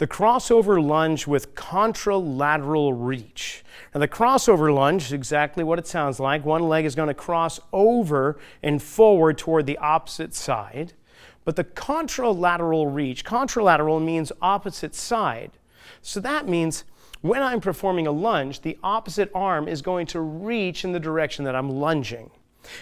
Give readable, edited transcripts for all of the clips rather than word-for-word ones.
the crossover lunge with contralateral reach. Now the crossover lunge is exactly what it sounds like. One leg is going to cross over and forward toward the opposite side. But the contralateral reach, contralateral means opposite side. So that means when I'm performing a lunge, the opposite arm is going to reach in the direction that I'm lunging.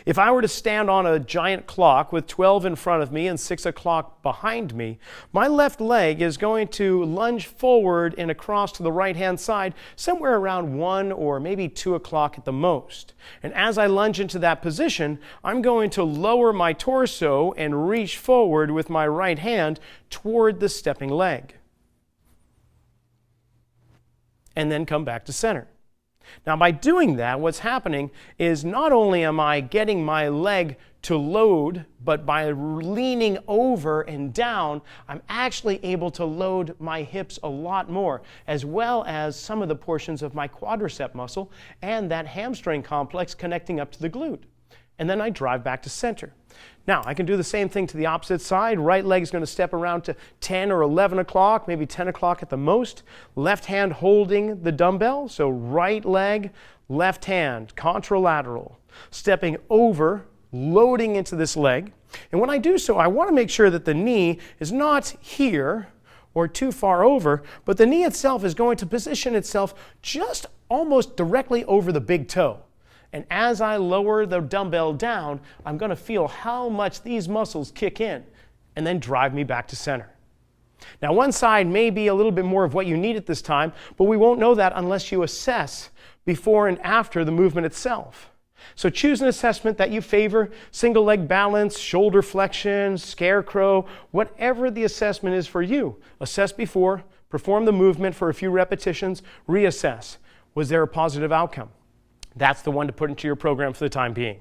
If I were to stand on a giant clock with 12 in front of me and 6 o'clock behind me, my left leg is going to lunge forward and across to the right-hand side somewhere around 1 or maybe 2 o'clock at the most. And as I lunge into that position, I'm going to lower my torso and reach forward with my right hand toward the stepping leg. And then come back to center. Now by doing that, what's happening is not only am I getting my leg to load, but by leaning over and down, I'm actually able to load my hips a lot more, as well as some of the portions of my quadricep muscle and that hamstring complex connecting up to the glute. And then I drive back to center. Now, I can do the same thing to the opposite side. Right leg is going to step around to 10 or 11 o'clock, maybe 10 o'clock at the most. Left hand holding the dumbbell, so right leg, left hand, contralateral. Stepping over, loading into this leg. And when I do so, I want to make sure that the knee is not here or too far over, but the knee itself is going to position itself just almost directly over the big toe. And as I lower the dumbbell down, I'm going to feel how much these muscles kick in and then drive me back to center. Now, one side may be a little bit more of what you need at this time, but we won't know that unless you assess before and after the movement itself. So choose an assessment that you favor: single leg balance, shoulder flexion, scarecrow, whatever the assessment is for you. Assess before, perform the movement for a few repetitions, reassess. Was there a positive outcome? That's the one to put into your program for the time being.